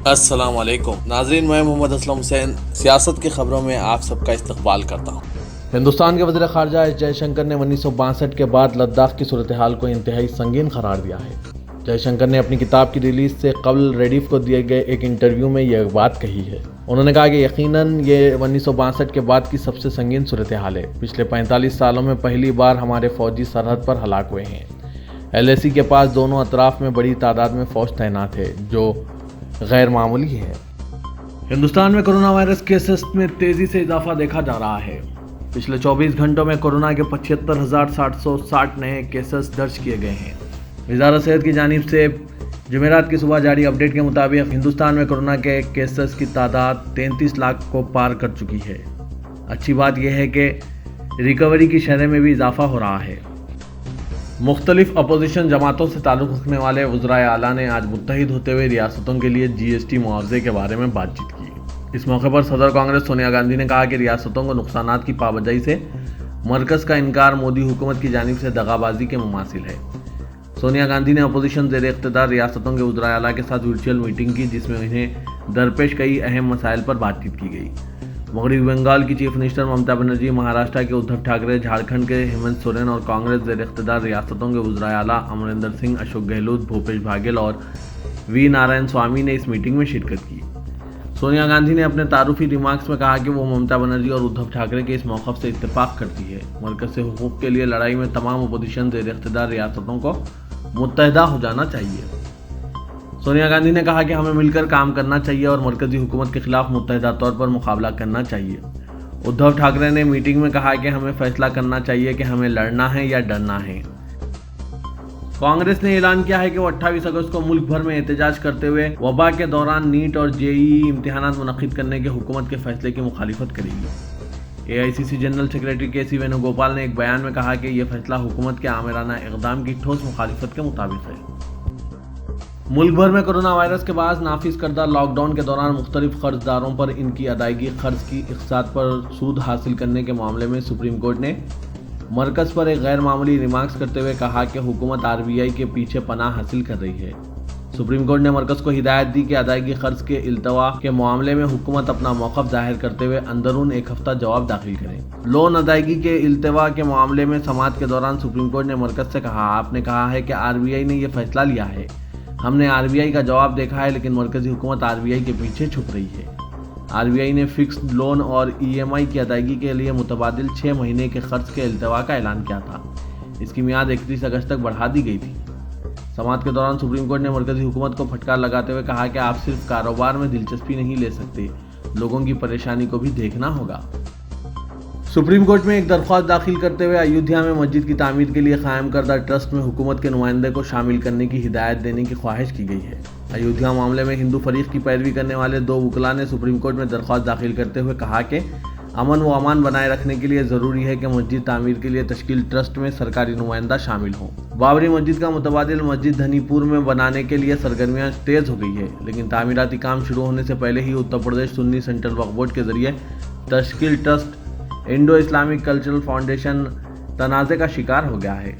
السلام علیکم ناظرین، میں محمد اسلم حسین سیاست کی خبروں میں آپ سب کا استقبال کرتا ہوں۔ ہندوستان کے وزیر خارجہ ایس جے شنکر نے 1962 کے بعد لداخ کی صورتحال کو انتہائی سنگین قرار دیا ہے۔ جے شنکر نے اپنی کتاب کی ریلیز سے قبل ریڈیف کو دیے گئے ایک انٹرویو میں یہ بات کہی ہے۔ انہوں نے کہا کہ یقیناً یہ 1962 کے بعد کی سب سے سنگین صورتحال ہے۔ پچھلے 45 سالوں میں پہلی بار ہمارے فوجی سرحد پر ہلاک ہوئے ہیں۔ ایل اے سی کے پاس دونوں اطراف میں بڑی تعداد میں فوج تعینات ہے، جو غیر معمولی ہے۔ ہندوستان میں کورونا وائرس کیسز میں تیزی سے اضافہ دیکھا جا رہا ہے۔ پچھلے 24 گھنٹوں میں کورونا کے 75,760 نئے کیسز درج کیے گئے ہیں۔ وزارت صحت کی جانب سے جمعرات کی صبح جاری اپڈیٹ کے مطابق ہندوستان میں کورونا کے کیسز کی تعداد 33 لاکھ کو پار کر چکی ہے۔ اچھی بات یہ ہے کہ ریکوری کی شرح میں بھی اضافہ ہو رہا ہے۔ مختلف اپوزیشن جماعتوں سے تعلق رکھنے والے وزرائے اعلیٰ نے آج متحد ہوتے ہوئے ریاستوں کے لیے GST معاوضے کے بارے میں بات چیت کی۔ اس موقع پر صدر کانگریس سونیا گاندھی نے کہا کہ ریاستوں کو نقصانات کی پابندی سے مرکز کا انکار مودی حکومت کی جانب سے دغا بازی کے مماثل ہے۔ سونیا گاندھی نے اپوزیشن زیر اقتدار ریاستوں کے وزرائے اعلیٰ کے ساتھ ورچوئل میٹنگ کی، جس میں انہیں درپیش کئی اہم مسائل پر بات چیت کی گئی۔ مغربی بنگال کی چیف منسٹر ممتا بنرجی، مہاراشٹر کے ادھو ٹھاکرے، جھارکھنڈ کے ہیمنت سورین اور کانگریس زیر اقتدار ریاستوں کے وزرائے اعلیٰ امریندر سنگھ، اشوک گہلوت، بھوپیش باگل اور وی نارائن سوامی نے اس میٹنگ میں شرکت کی۔ سونیا گاندھی نے اپنے تعارفی ریمارکس میں کہا کہ وہ ممتا بنرجی اور ادھو ٹھاکرے کے اس موقف سے اتفاق کرتی ہے۔ مرکز سے حقوق کے لیے لڑائی میں تمام اپوزیشن زیر اقتدار ریاستوں کو متحدہ ہو جانا چاہیے۔ سونیا گاندھی نے کہا کہ ہمیں مل کر کام کرنا چاہیے اور مرکزی حکومت کے خلاف متحدہ طور پر مقابلہ کرنا چاہیے۔ ادھو ٹھاکرے نے میٹنگ میں کہا کہ ہمیں فیصلہ کرنا چاہیے کہ ہمیں لڑنا ہے یا ڈرنا ہے۔ کانگریس نے اعلان کیا ہے کہ وہ 28 اگست کو ملک بھر میں احتجاج کرتے ہوئے وبا کے دوران نیٹ اور JEE امتحانات منعقد کرنے کے حکومت کے فیصلے کی مخالفت کرے گی۔ AICC جنرل سیکریٹری KC وینوگوپال نے ایک بیان میں کہا کہ یہ فیصلہ حکومت کے آمرانہ اقدام کی ٹھوس مخالفت کے مطابق ہے۔ ملک بھر میں کورونا وائرس کے باعث نافذ کردہ لاک ڈاؤن کے دوران مختلف قرض داروں پر ان کی ادائیگی قرض کی اقساط پر سود حاصل کرنے کے معاملے میں سپریم کورٹ نے مرکز پر ایک غیر معمولی ریمارکس کرتے ہوئے کہا کہ حکومت RBI کے پیچھے پناہ حاصل کر رہی ہے۔ سپریم کورٹ نے مرکز کو ہدایت دی کہ ادائیگی قرض کے التوا کے معاملے میں حکومت اپنا موقف ظاہر کرتے ہوئے اندرون ایک ہفتہ جواب داخل کرے۔ لون ادائیگی کے التوا کے معاملے میں سماعت کے دوران سپریم کورٹ نے مرکز سے کہا، آپ نے کہا ہے کہ RBI نے یہ فیصلہ لیا ہے۔ ہم نے RBI کا جواب دیکھا ہے، لیکن مرکزی حکومت RBI کے پیچھے چھپ رہی ہے۔ RBI نے فکسڈ لون اور EMI کی ادائیگی کے لیے متبادل 6 مہینے کے قرض کے التوا کا اعلان کیا تھا۔ اس کی میعاد 31 اگست تک بڑھا دی گئی تھی۔ سماعت کے دوران سپریم کورٹ نے مرکزی حکومت کو پھٹکار لگاتے ہوئے کہا کہ آپ صرف کاروبار میں دلچسپی نہیں لے سکتے، لوگوں کی پریشانی کو بھی دیکھنا ہوگا۔ سپریم کورٹ میں ایک درخواست داخل کرتے ہوئے ایودھیا میں مسجد کی تعمیر کے لیے قائم کردہ ٹرسٹ میں حکومت کے نمائندے کو شامل کرنے کی ہدایت دینے کی خواہش کی گئی ہے۔ ایودھیا معاملے میں ہندو فریق کی پیروی کرنے والے 2 وکلاء نے سپریم کورٹ میں درخواست داخل کرتے ہوئے کہا کہ امن و امان بنائے رکھنے کے لیے ضروری ہے کہ مسجد تعمیر کے لیے تشکیل ٹرسٹ میں سرکاری نمائندہ شامل ہوں۔ بابری مسجد کا متبادل مسجد دھنی پور میں بنانے کے لیے سرگرمیاں تیز ہو گئی ہے، لیکن تعمیراتی کام شروع ہونے سے پہلے ہی اتر پردیش سنی سینٹرل وقف بورڈ کے ذریعے تشکیل trust Indo Islamic cultural foundation تنازع کا شکار ہو گیا ہے۔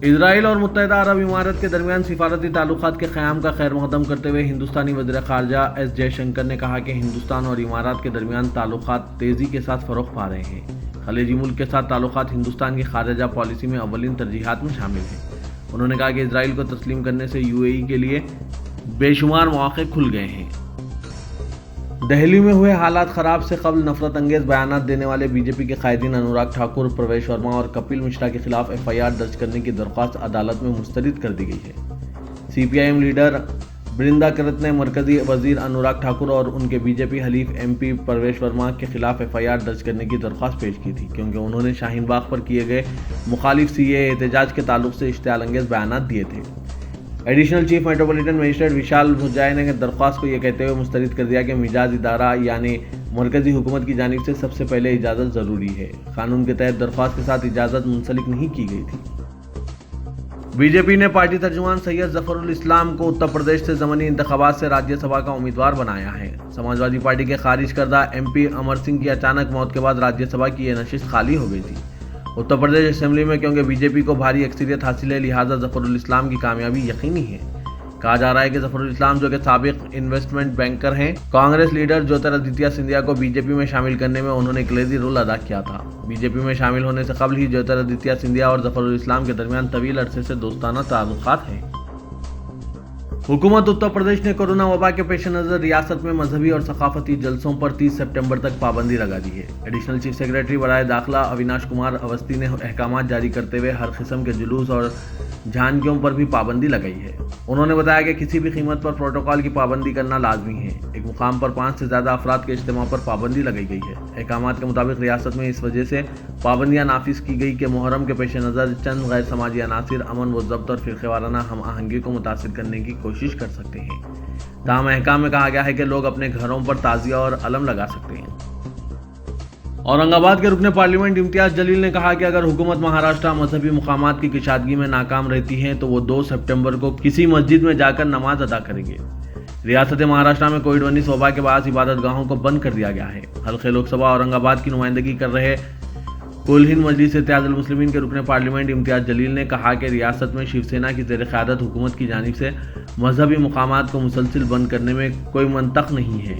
اسرائیل اور متحدہ عرب امارات کے درمیان سفارتی تعلقات کے قیام کا خیر مقدم کرتے ہوئے ہندوستانی وزیر خارجہ ایس جے شنکر نے کہا کہ ہندوستان اور امارات کے درمیان تعلقات تیزی کے ساتھ فروغ پا رہے ہیں۔ خلیجی ملک کے ساتھ تعلقات ہندوستان کی خارجہ پالیسی میں اولین ترجیحات میں شامل ہیں۔ انہوں نے کہا کہ اسرائیل کو تسلیم کرنے سے UAE کے لیے بے شمار مواقع کھل گئے ہیں۔ دہلی میں ہوئے حالات خراب سے قبل نفرت انگیز بیانات دینے والے BJP کے قائدین انوراگ ٹھاکر، پرویش ورما اور کپل مشرا کے خلاف FIR درج کرنے کی درخواست عدالت میں مسترد کر دی گئی ہے۔ CPIM لیڈر برندا کرت نے مرکزی وزیر انوراگ ٹھاکر اور ان کے BJP حلیف MP پرویش ورما کے خلاف FIR درج کرنے کی درخواست پیش کی تھی، کیونکہ انہوں نے شاہین باغ پر کیے گئے مخالف CAA احتجاج کے تعلق سے اشتعال انگیز بیانات دیے تھے۔ ایڈیشنل چیف میٹروپولیٹن مجسٹریٹ وشال بھجائے نے درخواست کو یہ کہتے ہوئے مسترد کر دیا کہ مجاز ادارہ یعنی مرکزی حکومت کی جانب سے سب سے پہلے اجازت ضروری ہے۔ قانون کے تحت درخواست کے ساتھ اجازت منسلک نہیں کی گئی تھی۔ BJP نے پارٹی ترجمان سید ظفر الاسلام کو اتر پردیش سے ضمنی انتخابات سے راجیہ سبھا کا امیدوار بنایا ہے۔ سماجوادی پارٹی کے خارج کردہ MP امر سنگھ کی اچانک موت کے بعد راجیہ سبھا کی یہ نشست خالی ہو گئی تھی۔ اتر پردیش اسمبلی میں کیونکہ BJP کو بھاری اکثریت حاصل ہے، لہٰذا ظفر الاسلام کی کامیابی یقینی ہے۔ کہا جا رہا ہے کہ ظفر الاسلام جو کہ سابق انویسٹمنٹ بینکر ہیں، کانگریس لیڈر جیوترادتیہ سندھیا کو بی جے پی میں شامل کرنے میں انہوں نے کلیدی رول ادا کیا تھا۔ بی جے پی میں شامل ہونے سے قبل ہی جیوترادتیہ سندھیا اور ظفر الاسلام کے درمیان طویل عرصے سے دوستانہ تعلقات ہیں۔ حکومت اتر پردیش نے کورونا وبا کے پیش نظر ریاست میں مذہبی اور ثقافتی جلسوں پر 30 سپٹمبر تک پابندی لگا دی ہے۔ ایڈیشنل چیف سیکریٹری برائے داخلہ اویناش کمار اوستھی نے احکامات جاری کرتے ہوئے ہر قسم کے جلوس اور جھانکیوں پر بھی پابندی لگائی ہے۔ انہوں نے بتایا کہ کسی بھی قیمت پر پروٹوکول کی پابندی کرنا لازمی ہے۔ ایک مقام پر 5 سے زیادہ افراد کے اجتماع پر پابندی لگائی گئی ہے۔ احکامات کے مطابق ریاست میں اس وجہ سے پابندیاں نافذ کی گئی کہ محرم کے پیش نظر چند غیر سماجی عناصر امن و ضبط اور فرقے وارانہ ہم آہنگی کو متاثر کرنے کی کوشش کر سکتے ہیں۔ تاہم احکام میں کہا گیا ہے کہ لوگ اپنے گھروں پر تعزیہ اور علم لگا سکتے ہیں۔ اورنگ آباد کے رکن پارلیمنٹ امتیاز جلیل نے کہا کہ اگر حکومت مہاراشٹر مذہبی مقامات کی کشادگی میں ناکام رہتی ہے تو وہ 2 سپٹمبر کو کسی مسجد میں جا کر نماز ادا کریں گے۔ ریاست مہاراشٹر میں کووڈ-19 وبا کے باعث عبادت گاہوں کو بند کر دیا گیا ہے۔ حلقہ لوک سبھا اورنگ آباد کی نمائندگی کر رہے کل ہند مجلس اتحاد المسلمین کے رکن پارلیمنٹ امتیاز جلیل نے کہا کہ ریاست میں شیو سینا کی زیر قیادت حکومت کی جانب سے مذہبی مقامات کو مسلسل بند کرنے میں کوئی منطق نہیں ہے۔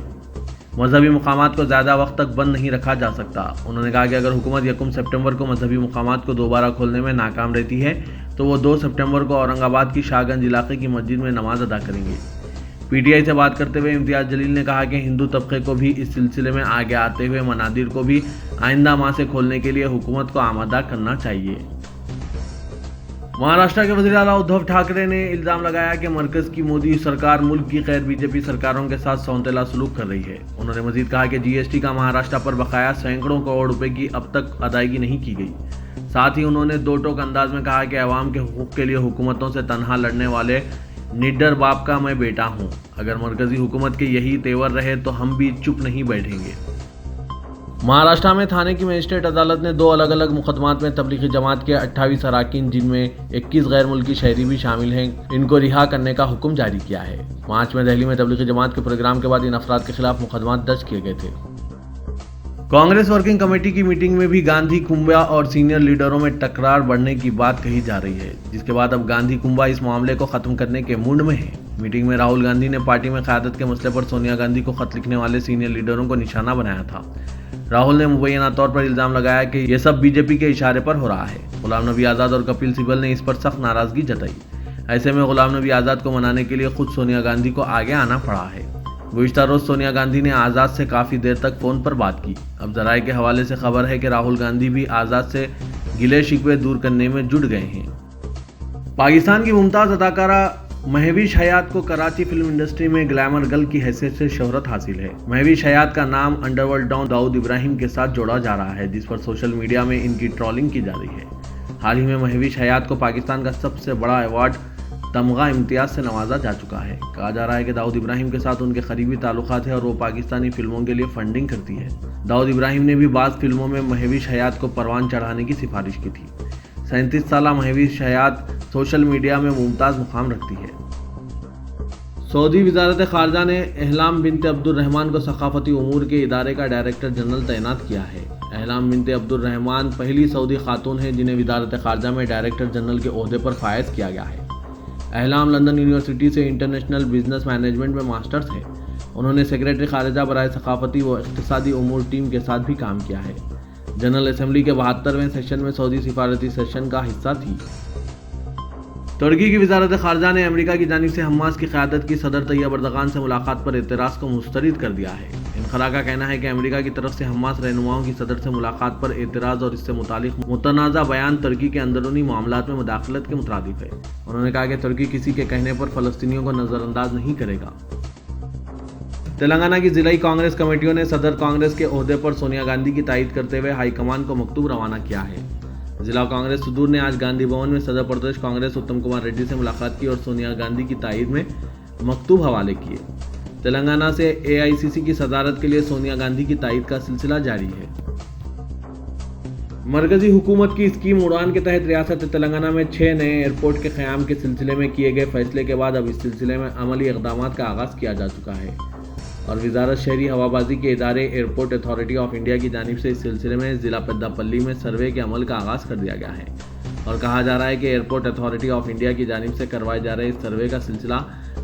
مذہبی مقامات کو زیادہ وقت تک بند نہیں رکھا جا سکتا۔ انہوں نے کہا کہ اگر حکومت 1 سپٹمبر کو مذہبی مقامات کو دوبارہ کھولنے میں ناکام رہتی ہے تو وہ 2 سپٹمبر کو اورنگ آباد کی شاہ گنج علاقے کی مسجد میں نماز ادا کریں گے۔ پی ٹی آئی سے بات کرتے ہوئے امتیاز جلیل نے کہا کہ ہندو طبقے کو بھی اس سلسلے میں آگے آتے ہوئے منادر کو بھی آئندہ ماہ سے کھولنے کے لیے حکومت کو آمادہ کرنا چاہیے۔ مہاراشٹر کے وزیر اعلیٰ ادھو ٹھاکرے نے الزام لگایا کہ مرکز کی مودی سرکار ملک کی غیر بی جے پی سرکاروں کے ساتھ سونتیلا سلوک کر رہی ہے۔ انہوں نے مزید کہا کہ جی ایس ٹی کا مہاراشٹر پر بقایا سینکڑوں کروڑ روپے کی اب تک ادائیگی نہیں کی گئی۔ ساتھ ہی انہوں نے دو ٹوک انداز میں کہا کہ عوام کے حقوق کے لیے حکومتوں سے تنہا لڑنے والے نڈر باپ کا میں بیٹا ہوں۔ اگر مرکزی حکومت کے یہی تیور رہے تو ہم بھی چپ نہیں بیٹھیں گے۔ مہاراشٹر میں تھانے کی مجسٹریٹ عدالت نے 2 الگ الگ مقدمات میں تبلیغی جماعت کے 28 اراکین جن میں 21 غیر ملکی شہری بھی شامل ہیں ان کو رہا کرنے کا حکم جاری کیا ہے۔ مارچ میں دہلی میں تبلیغی جماعت کے پروگرام کے بعد ان افراد کے خلاف مقدمات درج کیے گئے تھے۔ کانگریس ورکنگ کمیٹی کی میٹنگ میں بھی گاندھی کنبا اور سینئر لیڈروں میں تکرار بڑھنے کی بات کہی جا رہی ہے، جس کے بعد اب گاندھی کنبا اس معاملے کو ختم کرنے کے موڈ میں ہے۔ میٹنگ میں راہل گاندھی نے پارٹی میں قیادت کے مسئلے پر سونیا گاندھی کو خط لکھنے والے سینئر لیڈروں کو نشانہ بنایا تھا۔ راہل نے مبینہ طور پر الزام لگایا کہ یہ سب بی جے پی کے اشارے پر ہو رہا ہے۔ غلام نبی آزاد اور کپل سبل نے اس پر سخت ناراضگی جتائی۔ ایسے میں غلام نبی آزاد کو منانے کے لیے خود سونیا گاندھی کو آگے آنا پڑا ہے۔ گزشتہ روز سونیا گاندھی نے آزاد سے کافی دیر تک فون پر بات کی۔ اب ذرائع کے حوالے سے خبر ہے کہ راہل گاندھی بھی آزاد سے گلے شکوے دور کرنے میں جٹ گئے ہیں۔ پاکستان کی ممتاز اداکارہ مہوش حیات کو کراچی فلم انڈسٹری میں گلیمر گرل کی حیثیت سے شہرت حاصل ہے۔ مہوش حیات کا نام انڈر ورلڈ ڈان داؤد ابراہیم کے ساتھ جوڑا جا رہا ہے، جس پر سوشل میڈیا میں ان کی ٹرولنگ کی جا رہی ہے۔ حال ہی میں مہوش حیات کو پاکستان کا سب سے بڑا ایوارڈ تمغہ امتیاز سے نوازا جا چکا ہے۔ کہا جا رہا ہے کہ داؤد ابراہیم کے ساتھ ان کے قریبی تعلقات ہیں اور وہ پاکستانی فلموں کے لیے فنڈنگ کرتی ہے۔ داؤد ابراہیم نے بھی بعض فلموں میں مہوش حیات کو پروان چڑھانے کی سفارش کی تھی۔ 37 سالہ مہوش حیات سوشل میڈیا میں ممتاز مقام رکھتی ہے۔ سعودی وزارت خارجہ نے احلام بنت عبد الرحمن کو ثقافتی امور کے ادارے کا ڈائریکٹر جنرل تعینات کیا ہے۔ احلام بنت عبد الرحمن پہلی سعودی خاتون ہیں جنہیں وزارت خارجہ میں ڈائریکٹر جنرل کے عہدے پر فائز کیا گیا ہے۔ احلام لندن یونیورسٹی سے انٹرنیشنل بزنس مینجمنٹ میں ماسٹرز ہے۔ انہوں نے سیکریٹری خارجہ برائے ثقافتی و اقتصادی امور ٹیم کے ساتھ بھی کام کیا ہے۔ جنرل اسمبلی کے 72ویں سیشن میں سعودی سفارتی سیشن کا حصہ تھی۔ ترکی کی وزارت خارجہ نے امریکہ کی جانب سے حماس کی قیادت کی صدر طیب اردغان سے ملاقات پر اعتراض کو مسترد کر دیا ہے۔ انخلا کا کہنا ہے کہ امریکہ کی طرف سے حماس رہنماؤں کی صدر سے ملاقات پر اعتراض اور اس سے متعلق متنازع بیان ترکی کے اندرونی معاملات میں مداخلت کے مترادف ہے۔ انہوں نے کہا کہ ترکی کسی کے کہنے پر فلسطینیوں کو نظر انداز نہیں کرے گا۔ تلنگانہ کی ضلعی کانگریس کمیٹیوں نے صدر کانگریس کے عہدے پر سونیا گاندھی کی تائید کرتے ہوئے ہائی کمان کو مکتوب روانہ کیا ہے۔ ضلع کانگریس صدور نے آج گاندھی بھون میں صدر پردیش کانگریس اتم کمار ریڈی سے ملاقات کی اور سونیا گاندھی کی تائید میں مکتوب حوالے کیے۔ تلنگانہ سے اے آئی سی سی کی صدارت کے لیے سونیا گاندھی کی تائید کا سلسلہ جاری ہے۔ مرکزی حکومت کی اسکیم اڑان کے تحت ریاست تلنگانہ میں 6 نئے ایئرپورٹ کے قیام کے سلسلے میں کیے گئے فیصلے کے بعد اب اس سلسلے میں عملی اقدامات کا آغاز کیا جا چکا ہے اور وزارت شہری ہوابازی کے ادارے ایئرپورٹ اتھارٹی آف انڈیا کی جانب سے اس سلسلے میں ضلع پیدا پلی میں سروے کے عمل کا آغاز کر دیا گیا ہے اور کہا جا رہا ہے کہ ایئرپورٹ اتھارٹی آف انڈیا کی جانب سے کروائے جا رہے اس سروے کا سلسلہ